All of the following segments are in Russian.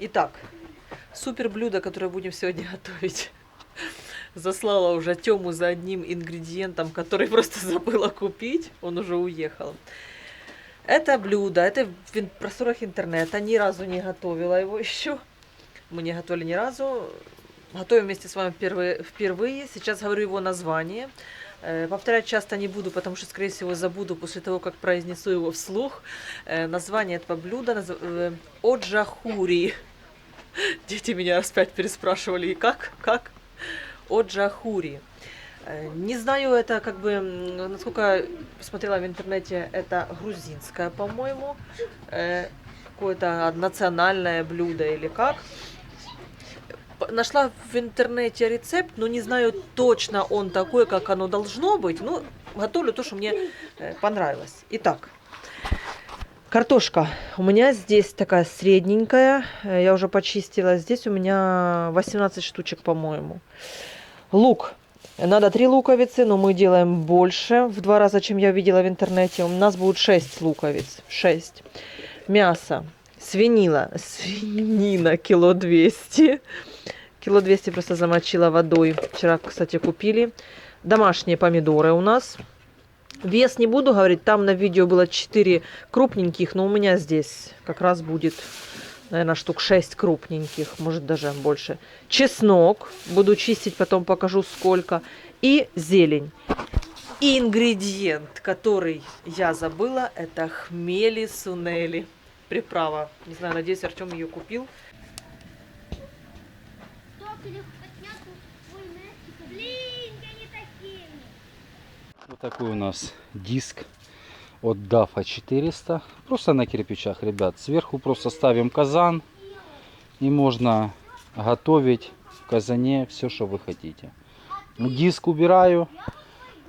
Итак, супер блюдо, которое будем сегодня готовить. Заслала уже Тему за одним ингредиентом, который просто забыла купить. Он уже уехал. Это блюдо, это в просторах интернета. Ни разу не готовила его еще. Мы не готовили ни разу. Готовим вместе с вами впервые. Сейчас говорю его название. Повторять часто не буду, потому что, скорее всего, забуду после того, как произнесу его вслух. Название этого блюда оджахури. Дети меня раз 5 переспрашивали, и как? Оджахури. Не знаю, это как бы, насколько смотрела в интернете, это грузинское, по-моему, какое-то национальное блюдо или как. Нашла в интернете рецепт, но не знаю точно он такой, как оно должно быть. Ну, готовлю то, что мне понравилось. Итак, картошка. У меня здесь такая средненькая. Я уже почистила. Здесь у меня 18 штучек, по-моему. Лук. Надо 3 луковицы, но мы делаем больше, в 2 раза, чем я видела в интернете. У нас будет 6 луковиц. 6. Мясо. Свинина кило 200. Кило 200 просто замочила водой. Вчера, кстати, купили. Домашние помидоры у нас. Вес не буду говорить, там на видео было 4 крупненьких, но у меня здесь как раз будет, наверное, штук 6 крупненьких, может даже больше. Чеснок, буду чистить, потом покажу сколько. И зелень. И ингредиент, который я забыла, это хмели сунели. Приправа. Не знаю, надеюсь, Артем ее купил. Вот такой у нас диск от DAFA 400. Просто на кирпичах, ребят. Сверху просто ставим казан. И можно готовить в казане все, что вы хотите. Диск убираю.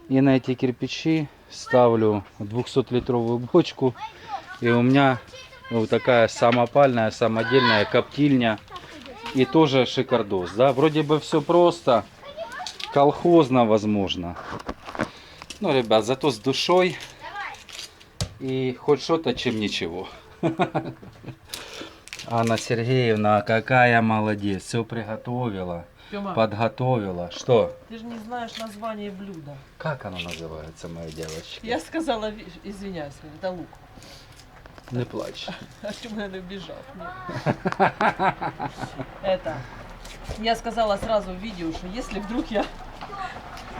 И на эти кирпичи ставлю 200-литровую бочку. И у меня вот такая самопальная, самодельная коптильня. И тоже шикардос. Да? Вроде бы все просто. Колхозно, возможно. Ну, ребят, зато с душой. И хоть что-то, чем ничего. Анна Сергеевна, какая молодец. Все приготовила. Тёма, Подготовила. Что? ты же не знаешь название блюда. Как оно называется, моя девочка? Я сказала, извиняюсь, это лук. Не плачь. Артем, наверное, убежал. Это. Я сказала сразу в видео, что если вдруг я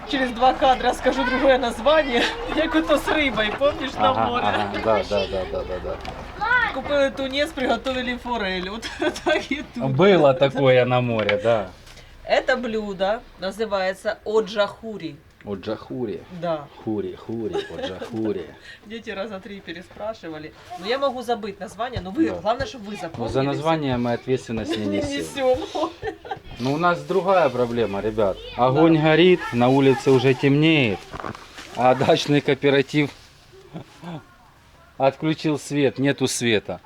через 2 кадра скажу другое название, як ото с рыбой, помнишь, на море? Да. Купили тунец, приготовили форель. Вот так и тут. Было такое на море, да. Это блюдо называется оджахури. Оджахури. Да. Хури, оджахури. Дети раза 3 переспрашивали. Но я могу забыть название, но вы, Да. главное, чтобы вы Но запомнили. за название мы ответственность не Не несем. несем. Но у нас другая проблема, ребят. Огонь горит, на улице уже темнеет, а дачный кооператив отключил свет, нету света.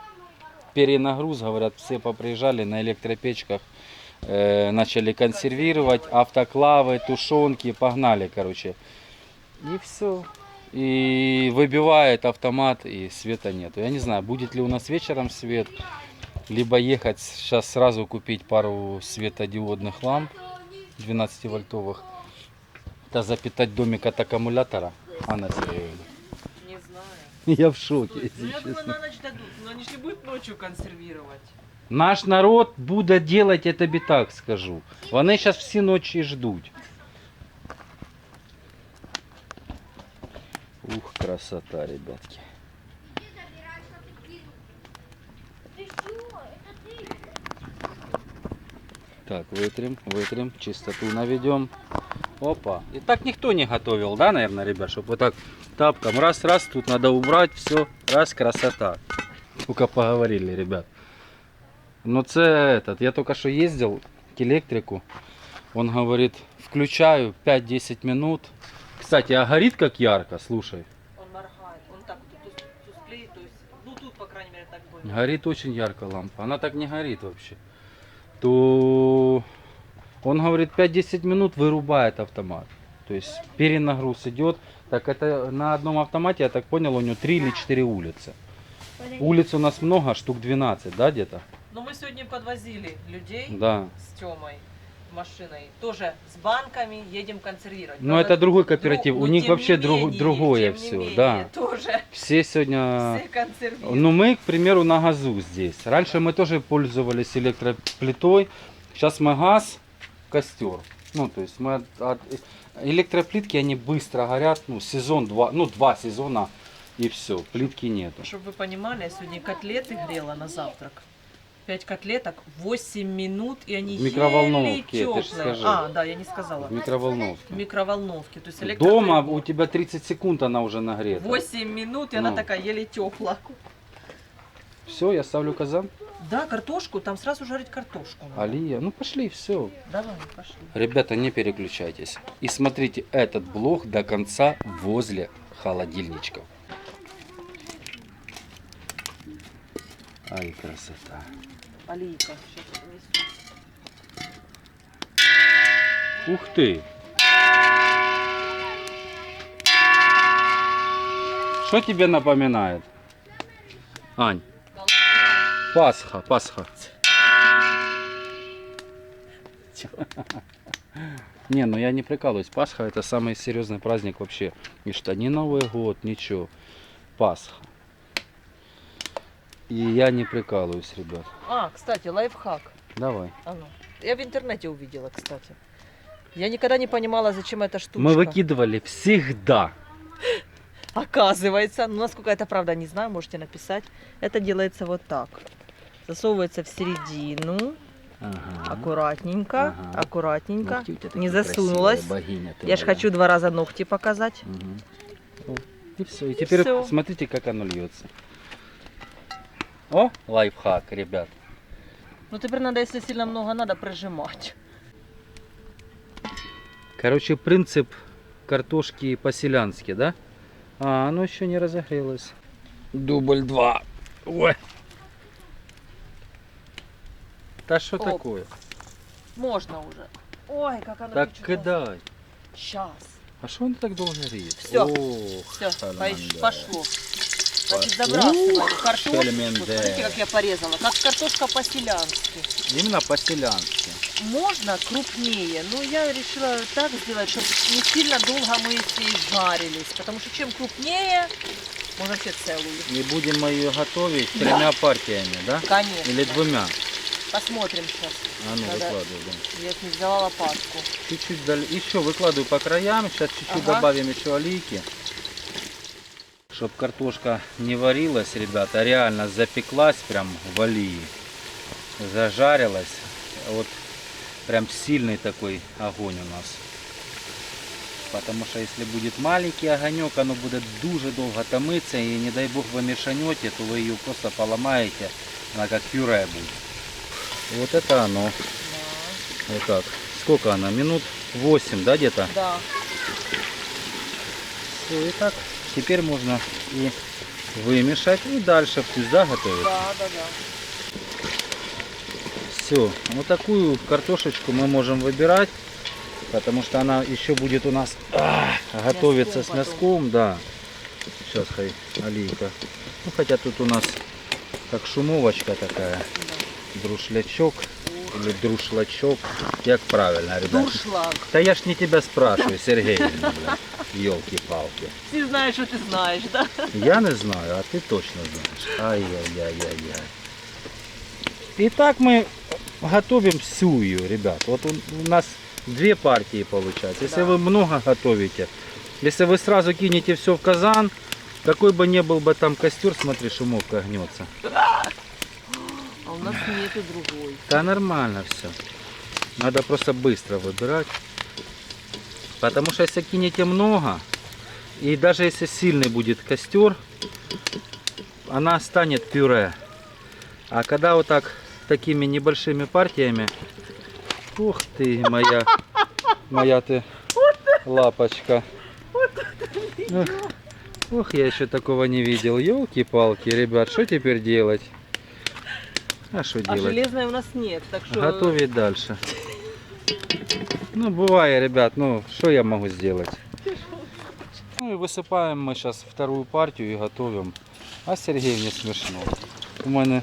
Перенагруз, говорят, все поприезжали на электропечках, начали консервировать, автоклавы, тушенки, погнали, короче. И все. И выбивает автомат, и света нету. Я не знаю, будет ли у нас вечером свет, либо ехать сейчас сразу купить пару светодиодных ламп 12-вольтовых, да запитать домик от аккумулятора. Анна Сергеевна. Не знаю. Я в шоке, Ну, если я думаю, честно. на ночь дадут. Но они же не будут ночью консервировать. Наш народ буде делать, я тобі так скажу. Вони зараз всі ночі ждуть. Ух, красота, ребятки. Так, вытрем, чистоту наведем. Опа. И так никто не готовил, да, наверное, ребят, чтобы вот так тапком раз, тут надо убрать, все, раз, красота. Только поговорили, ребят. Но це этот, я только что ездил к электрику, он говорит, включаю 5-10 минут. Кстати, а горит как ярко, слушай. Он моргает. Он так вот тусклеет, то есть, ну тут, по крайней мере, так будет. Горит очень ярко лампа, она так не горит вообще. То он говорит 5-10 минут вырубает автомат. То есть перенагруз идет. Так это на одном автомате, я так понял, у него 3 или 4 улицы. Улиц у нас много, штук 12, да, где-то? Но мы сегодня подвозили людей Да. с Тёмой машиной. Тоже с банками едем консервировать. Но Правда, это другой кооператив. У но них тем вообще не менее, другое тем не все. менее, Да. Тоже Все сегодня... все консервируют. Ну, мы, к примеру, на газу здесь. Раньше мы тоже пользовались электроплитой. Сейчас мы газ, костер. Ну, то есть мы электроплитки, они быстро горят. Ну, сезон, два, ну, 2 сезона и все. Плитки нету. Чтобы вы понимали, я сегодня котлеты грела на завтрак. 5 котлеток, 8 минут, и они В микроволновке, еле ты ж тёплые. скажи. А, да, я не сказала. В микроволновке. В микроволновке. То есть Дома электроплитку. у тебя 30 секунд она уже нагрета. 8 минут, и Ну. она такая еле тепла. Все, я ставлю казан. Да, картошку, там сразу жарить картошку надо. Алия, ну пошли, все. Давай, пошли. Ребята, не переключайтесь. И смотрите этот блог до конца возле холодильничков. Ай, красота. Алийка, сейчас принесу. Ух ты! Что тебе напоминает? Ань, Пасха, Пасха. Не, ну я не прикалываюсь. Пасха это самый серьезный праздник вообще. И что, не Новый год, ничего. Пасха. И я не прикалываюсь, ребят. А, кстати, лайфхак. Давай. А ну. Я в интернете увидела, кстати. Я никогда не понимала, зачем эта штучка. Мы выкидывали всегда. Оказывается, ну насколько это правда, не знаю, можете написать. Это делается вот так. Засовывается в середину, Ага. аккуратненько, Ага. аккуратненько. Ногти у тебя Не такие засунулась. красивые, богиня ты Я же моя. хочу 2 раза ногти показать. Мгм. О, и все. И теперь всё. смотрите, как оно льется. О, лайфхак, ребят. Ну теперь надо, если сильно много надо, прижимать. Короче, принцип картошки по-селянски, да? А, оно еще не разогрелось. Дубль 2. Ой. Да что Оп. такое? Можно уже. Ой, как оно Так печется. кидай. Сейчас. А что он так долго греет? Всё. Ох, Все, шалмандер. пошло. Значит, Пошло. забрасываем картошку. Шельмендер. Смотрите, как я порезала. Как картошка по-селянски. Именно по-селянски. Можно крупнее, но я решила так сделать, чтобы не сильно долго мы с ней жарились. Потому что чем крупнее, можно вообще целую. И будем мы ее готовить Да. 3 партиями, да? Конечно. Или 2? Посмотрим сейчас. А ну, Надо- выкладывай. Да. Я не взяла лопатку. Чуть-чуть еще выкладываю по краям. Сейчас чуть-чуть Ага. добавим еще олейки. Чтоб картошка не варилась, ребята, а реально запеклась прям в олии. Зажарилась. Вот прям сильный такой огонь у нас. Потому что если будет маленький огонек, оно будет дуже долго томиться. И не дай бог вы мешанете, то вы ее просто поломаете. Она как пюре будет. Вот это оно. Да. Вот так. Сколько она? Минут 8, да, где-то? Да. Все, и так. Теперь можно и вымешать, и дальше пусть, да, готовить. Да, да, да. Все. Вот такую картошечку мы можем выбирать, потому что она еще будет у нас готовиться с потом. мяском, да. Сейчас хай олейка. Ну, хотя тут у нас как шумовочка такая. Друшлячок или друшлачок. Як правильно, ребят? Дуршлаг. Да я ж не тебя спрашиваю, Сергей. Елки-палки. Ты знаешь, что ты знаешь, да? Я не знаю, а ты точно знаешь. Ай-яй-яй-яй-яй. Итак, мы готовим всю ее, ребят. Вот у нас 2 партии получается. Если Да. вы много готовите, если вы сразу кинете все в казан, какой бы ни был бы там костер, смотри, шумовка гнется. А у нас нету другой. Да нормально все. Надо просто быстро выбирать. Потому что если кинете много, и даже если сильный будет костер, она станет пюре. А когда вот так такими небольшими партиями, ух ты, моя ты лапочка. Ух, я еще такого не видел. Елки-палки, ребят, что теперь делать? А что А делать? железной у нас нет, так что... Готовить дальше. Ну, бывает, ребят, ну, что я могу сделать? Ну и высыпаем мы сейчас 2-ю партию и готовим. А Сергей не смешно. У мене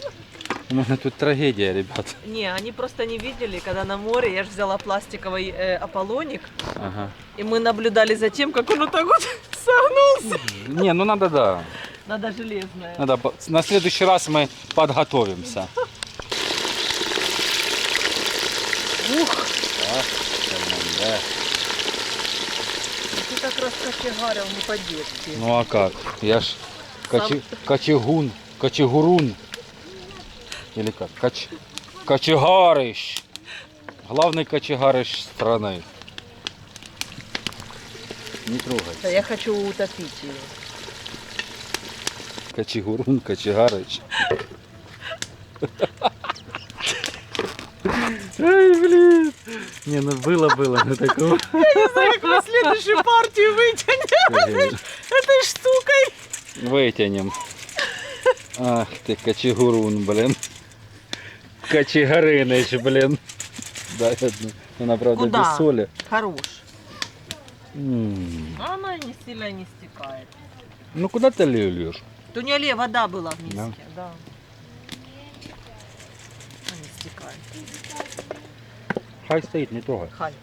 У меня тут трагедия, ребят. Не, они просто не видели, когда на море, я же взяла пластиковый Аполлоник, Ага. и мы наблюдали за тем, как он вот так вот согнулся. Не, ну надо, да. Надо железное. Надо, на следующий раз мы подготовимся. Ух, Так, да. ты так раскочегарил не по-детски. Ну а как? Я ж Сам- кочегурун. Или как? Кочегарыш. Главный кочегарыш страны. Не Да трогайся. я хочу утопить ее. Кочегурун, кочегарыч. Ай, блин. Не, ну было, но такого. Как мы следующую партию вытянем этой штукой. Вытянем. Ах ты, кочегурун, блин. Кочегарыныч, блин. Да, одну. Она, правда, Куда? без соли. Хорош. М. А она не сильно не стекает. Ну куда ты льешь? То не оле, вода была в миске. Да. Да. Она не стекает. Хай стоит, не трогай. Хай.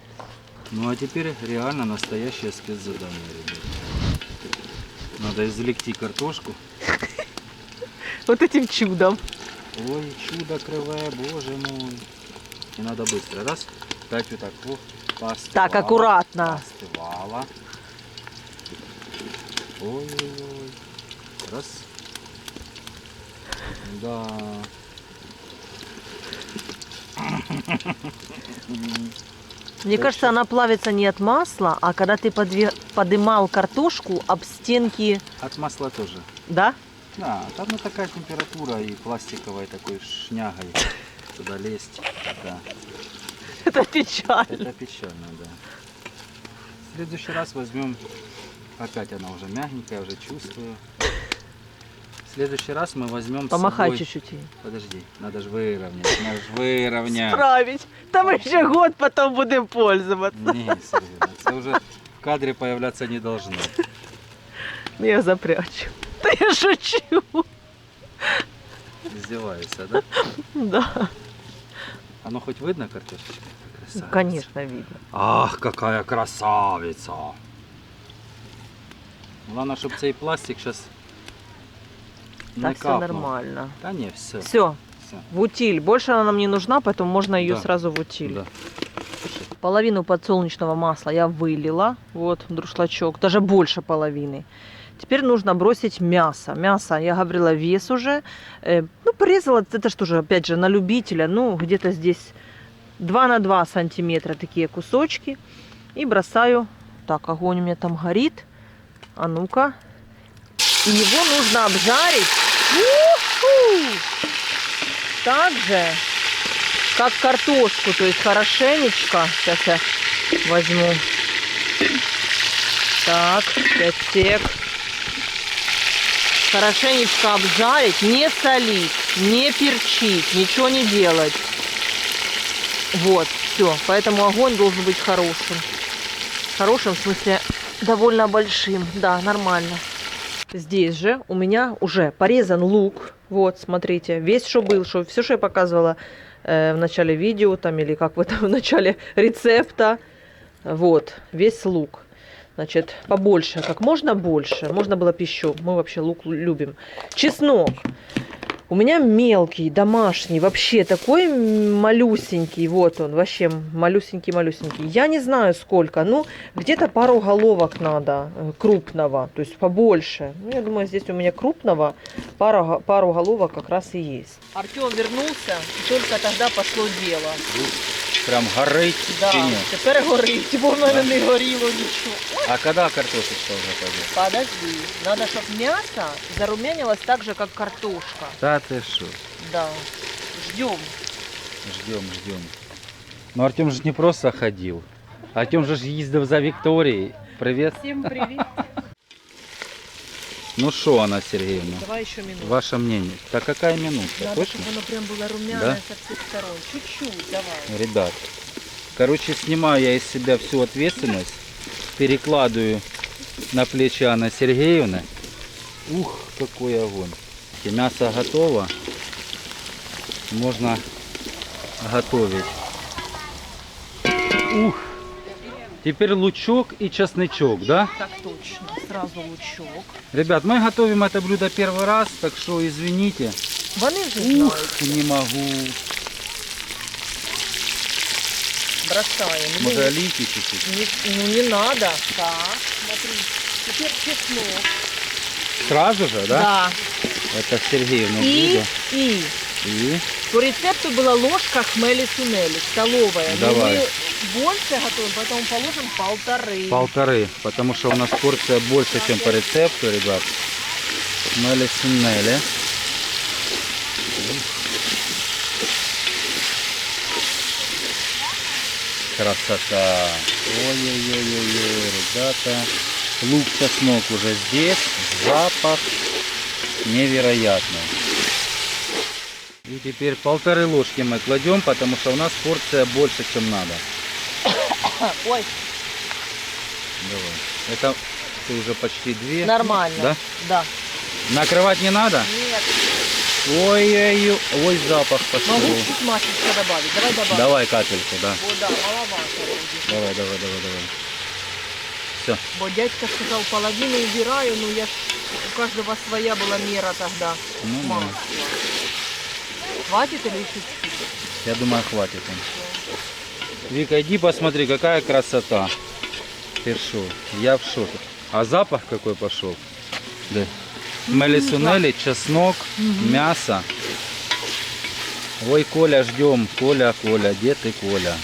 Ну а теперь реально настоящее спецзадание, ребят. Надо извлекти картошку. Вот этим чудом. Ой, чудо кривое, боже мой. И надо быстро. Раз, дать вот так. О, поостывала, Так, аккуратно. Остывала. Ой-ой-ой. Раз. Да. Мне Так кажется, что- она плавится не от масла, а когда ты подымал картошку об стенки, От масла тоже. да? Да, там ну, такая температура и пластиковой такой шнягой туда лезть. Да. Это печально. Это печально, да. В следующий раз возьмем, опять она уже мягенькая, уже чувствую. В следующий раз мы возьмем с Помахай собой... чуть-чуть ей. Подожди, надо же выровнять, надо же выровнять. Справить. Там еще год потом будем пользоваться. Не, Сергей, это уже в кадре появляться не должно. Я запрячу. Да я шучу. Издеваешься, да? Да. Оно хоть видно, картошечка? Красавица. Конечно, видно. Ах, какая красавица! Главное, чтобы цей пластик сейчас не Так все капнул. нормально. Да не, все. Все, в утиль. Больше она нам не нужна, поэтому можно ее Да. сразу в утиль. Да. Половину подсолнечного масла я вылила. Вот, друшлачок. Даже больше половины. Теперь нужно бросить мясо. Мясо, я говорила, вес уже. Ну, порезала, это что же, опять же, на любителя. Ну, где-то здесь 2 на 2 сантиметра такие кусочки. И бросаю. Так, огонь у меня там горит. А ну-ка. И его нужно обжарить. У-ху! Так же, как картошку. То есть хорошенечко. Сейчас я возьму. Так, 5 сек. Хорошенечко обжарить, не солить, не перчить, ничего не делать. Вот, все. Поэтому огонь должен быть хорошим. Хорошим, в смысле, довольно большим. Да, нормально. Здесь же у меня уже порезан лук. Вот, смотрите, весь, что был, что, все, что я показывала в начале видео, там, или как в этом, в начале рецепта. Вот, весь лук. Значит, побольше, как можно больше. Можно было бы еще. Мы вообще лук любим. Чеснок. У меня мелкий, домашний, вообще такой малюсенький. Вот он, вообще малюсенький-малюсенький. Я не знаю сколько, ну, где-то пару головок надо, крупного, то есть побольше. Ну, я думаю, здесь у меня крупного пару головок как раз и есть. Артем вернулся, и только тогда пошло дело. Прям горить Да, чи ні? тепер горить, бо в мене не горіло нічого. А когда картошечка уже пойдет? Подожди, надо, чтобы мясо зарумянилось так же, как картошка. Да ты что? Да, ждем. Ждем. Ну Артем же не просто ходил. Артем же ездил за Викторией. Привет. Всем привет. Ну что, Анна Сергеевна, Давай еще минуту. ваше мнение? Так какая минута? Надо, Точно? чтобы оно прям было румяное Да? со всех сторон. Чуть-чуть, давай. Ребят, короче, снимаю я из себя всю ответственность, перекладываю на плечи Анны Сергеевны. Ух, какой огонь. И мясо готово. можно готовить. Ух! Теперь лучок и чесночок, да? Так точно. Сразу лучок. Ребят, мы готовим это блюдо первый раз, так что извините. Вони вже Ух, знають. не могу. Бросаем. Может, олейки чуть-чуть? Не надо. Так, смотри. Теперь чеснок. Сразу же, да? Да. Это Сергеевна И, блюдо. И по рецепту была ложка хмели-сунели, столовая. Но Давай. мы больше готовим, поэтому положим 1,5. 1,5, потому что у нас порция больше, чем по рецепту, ребят. Мели-сунели. Красота. Ой-ой-ой-ой, ребята. Лук, чеснок уже здесь. Запах невероятный. И теперь 1,5 ложки мы кладем, потому что у нас порция больше, чем надо. Ой, Давай. Это ты уже почти 2. нормально. Да? Да. Накрывать не надо? Нет. Ой-ой-ой, ой, запах пошел. Могу чуть маслечко добавить. Давай добавим. Давай капельку, да. О, да, маловато будет. Давай. Все. Бо дядька сказал, половину убираю, но я ж, у каждого своя была мера тогда. Ну, да. Масла. Хватит или чуть-чуть? Я думаю, хватит им. Вика, иди посмотри, какая красота. Ты шо? Я в шоке. А запах какой пошел? Да. Мели-сунели, чеснок, мясо. Ой, Коля, ждем. Коля, где ты, Коля?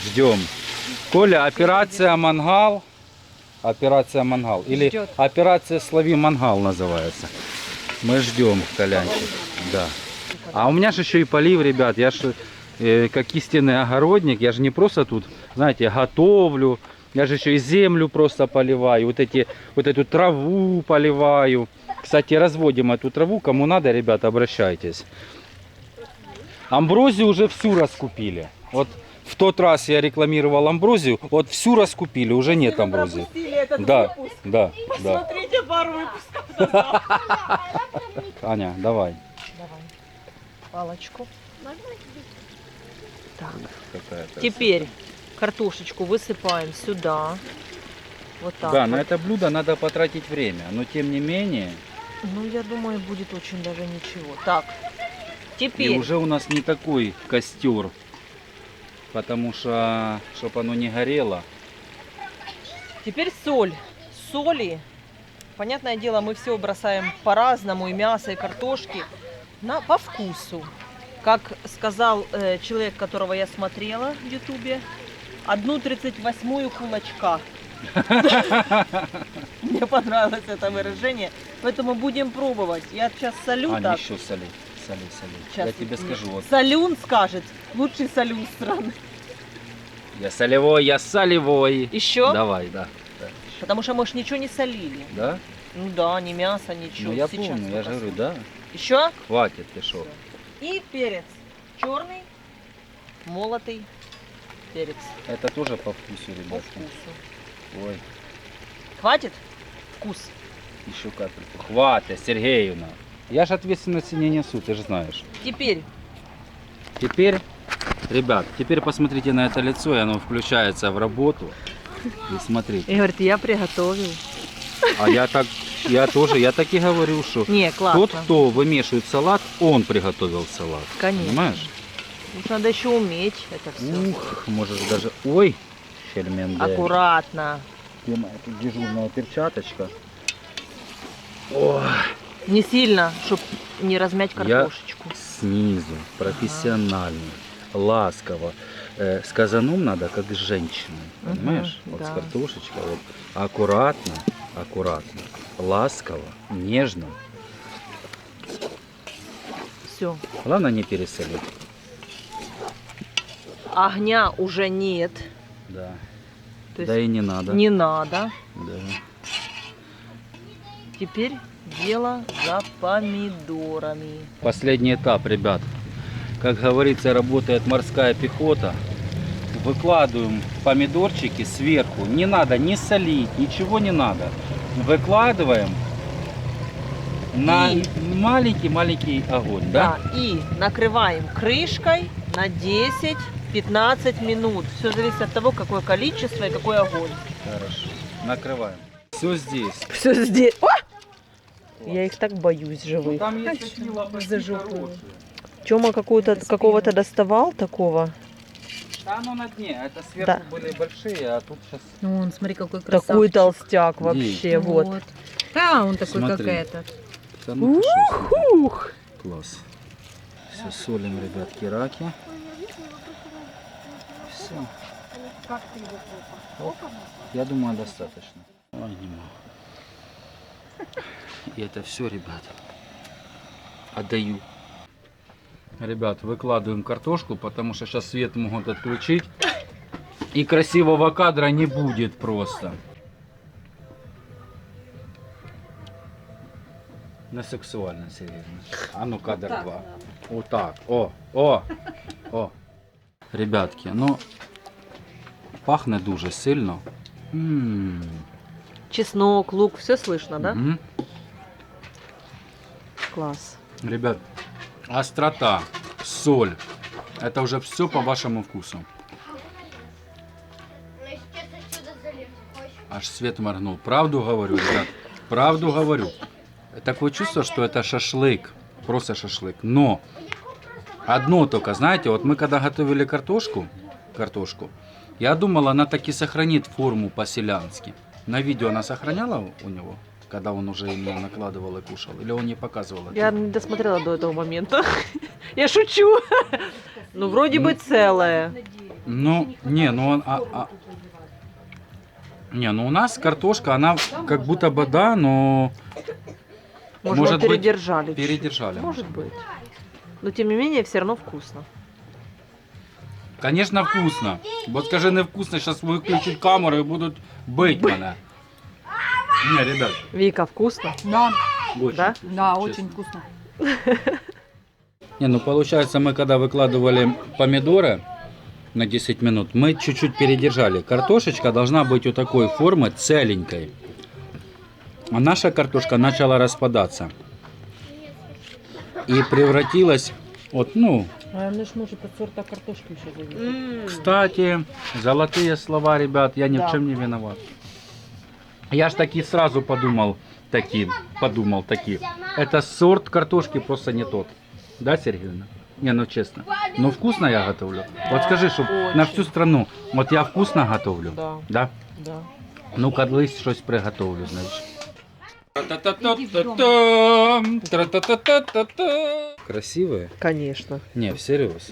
Ждем. Коля, операция Мангал. Операция Мангал. Или Ждет. операция Слови Мангал называется. Мы ждем, Колянчик. Да. А у меня же еще и полив, ребят. Я же как истинный огородник. Я же не просто тут, знаете, готовлю. Я же еще и землю просто поливаю. Вот эту траву поливаю. Кстати, разводим эту траву. Кому надо, ребята, обращайтесь. Амброзию уже всю раскупили. Вот в тот раз я рекламировал амброзию. Вот всю раскупили. Уже нет амброзии. Да. Посмотрите пару выпусков. Аня, давай. Давай. Палочку. Так. Какая красота. Теперь картошечку высыпаем сюда. Вот так. Да, вот. на это блюдо надо потратить время. Но тем не менее. Ну, я думаю, будет очень даже ничего. Так. И Теперь. уже у нас не такой костер. Потому что, чтобы оно не горело. Теперь соль. Соли. Понятное дело, мы все бросаем по-разному, и мясо, и картошки, по вкусу. Как сказал человек, которого я смотрела в Ютубе, 1/38 кулачка. Мне понравилось это выражение. Поэтому будем пробовать. Я сейчас солю Аня, так. еще соли. Щас Я тебе скажу. Вот. Солюн скажет. Лучший солюн страны. Я солевой. Еще? Давай, да. Потому что мы ж ничего не солили. Да? Ну да, ни мяса, ничего. Ну я Сейчас помню, я же говорю, да. Еще? Хватит, ты шо. И перец. Черный, молотый перец. Это тоже по вкусу, По ребята. вкусу. Ой, Хватит? Вкус. еще капельку. Хватит, Сергеевна. Я же ответственности не несу, ты же знаешь. Теперь Теперь, ребят, теперь посмотрите на это лицо, и оно включается в работу. И смотрите. и говорит, я приготовил. А я так и говорю, что Не, классно. тот, кто вымешивает салат, он приготовил салат. Конечно. Понимаешь? Тут надо еще уметь это все. Ух, можешь даже... Ой, Шермендель. Аккуратно. Где моя тут дежурная перчаточка? Ой, Не сильно, чтобы не размять картошечку. снизу, профессионально, ласково. С казаном надо, как с женщиной, Мгм, понимаешь? Вот да. с картошечкой, вот аккуратно, ласково, нежно. Все. Главное не пересолить. Огня уже нет. Да. То Да есть и не надо. не надо. Да. Теперь дело за помидорами. Последний этап, ребят. Как говорится, работает морская пехота. Выкладываем помидорчики сверху. Не надо ни солить, ничего не надо. Выкладываем. на И- маленький-маленький огонь, да? Да, и накрываем крышкой на 10-15 минут. Все зависит от того, какое количество и какой огонь. Хорошо. Накрываем. Все здесь. Все здесь. О! Я их так боюсь живых. Там есть такие лопасти хорошие. Тёма какого-то доставал такого. Да, оно на дне. Это сверху Да. были большие, а тут сейчас... Ну, он, смотри, какой красавчик. Такой толстяк вообще. Вот. Да, он такой, Смотри. как этот. Да ну ты шо, смотри. Ух! Класс. Все солим, ребятки, раки. Все. Я думаю, достаточно. Ой, не могу. И это все, ребят, отдаю. Ребят, выкладываем картошку, потому что сейчас свет могут отключить. И красивого кадра не будет просто. На сексуально, серьезно. А ну кадр 2. Вот так. О. Ребятки, ну пахне дуже сильно. Чеснок, лук, все слышно, да? Мгм. Класс. Ребят, острота, соль. Это уже все по вашему вкусу. Аж свет моргнул. Правду говорю, ребят. Правду говорю. Такое чувство, что это шашлык. Просто шашлык. Но одно только, знаете, вот мы когда готовили картошку, я думал, она таки сохранит форму по-селянски. На видео она сохраняла у него, когда он уже именно накладывал и кушал? Или он не показывал это? Я не досмотрела до этого момента. Я шучу. Ну, вроде бы целое. Ну, не, ну он... Не, ну у нас картошка, она как будто бы да, но Может быть, быть, передержали. чуть-чуть. передержали. Может быть. Но тем не менее, все равно вкусно. Конечно, вкусно. Вот скажи невкусно, сейчас выключат камеру и будут бить меня. Не, ребят, Вика, вкусно? Да, очень. Да? да, Честно. очень вкусно. Не, ну получается, мы когда выкладывали помидоры на 10 минут, мы чуть-чуть передержали. Картошечка должна быть у такой формы целенькой. А наша картошка начала распадаться. И превратилась, вот, ну, А она ж может от сорта картошки еще зависеть. кстати, золотые слова, ребят, я ни в Да. чем не виноват. Я ж таки сразу подумал, это сорт картошки просто не тот. Да, Сергеевна? Не, ну честно. Но вкусно я готовлю. Вот скажи, чтобы на всю страну, вот я вкусно готовлю. Да. Да? Да. Ну, колись щось приготовлю, значить. Красивые? Конечно. Не, всерьез.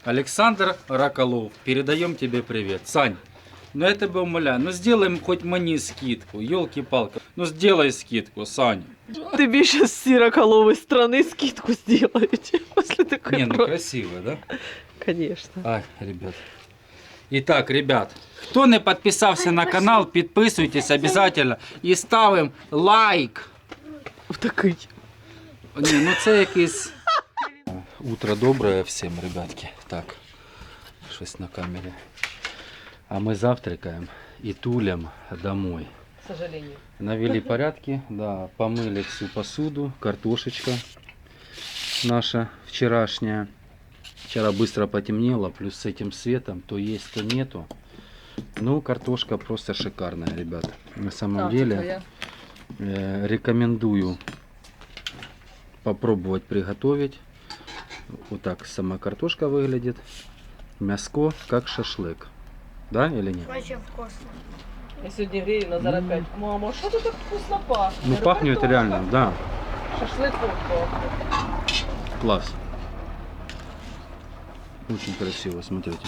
Александр Раколов, передаем тебе привет. Сань, ну я тебя умоляю, ну сделаем хоть мне скидку, елки-палки. Ну сделай скидку, Сань. Тебе сейчас сироколовой страны скидку сделаете после такой Не, ну просьбы. красиво, да? Конечно. Ай, ребят. Итак, ребят, хто не підписався на канал, підписуйтесь обязательно і ставимо лайк. В такий. Ні, ну це якийсь... Утро доброе всем, ребятки. Так, щось на камері. А ми завтракаем и тулям домой. К сожалению. Навели порядки, да, помыли всю посуду, картошечка наша вчерашняя. Вчера быстро потемнело, плюс с этим светом то есть, то нету. Ну, картошка просто шикарная, ребята. На самом деле рекомендую попробовать приготовить. Вот так сама картошка выглядит. Мяско как шашлык. Да или нет? Очень вкусно. Я сегодня грею Назар опять. Мама, что ты так вкусно пахнет? Ну, пахнет реально, да. Шашлык пахнет. Класс. Очень красиво, смотрите.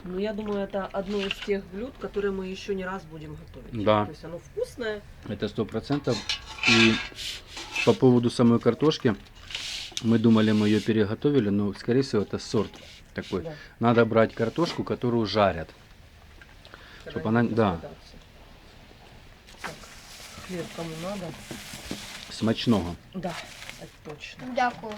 Ну, я думаю, это одно из тех блюд, которые мы еще не раз будем готовить. Да. То есть оно вкусное. Это 100%. И по поводу самой картошки, мы думали, мы ее переготовили, но, скорее всего, это сорт такой. Да. Надо брать картошку, которую жарят. Чтоб она, да, Так, хлеб кому надо? смачного. Да, это точно. Дякую.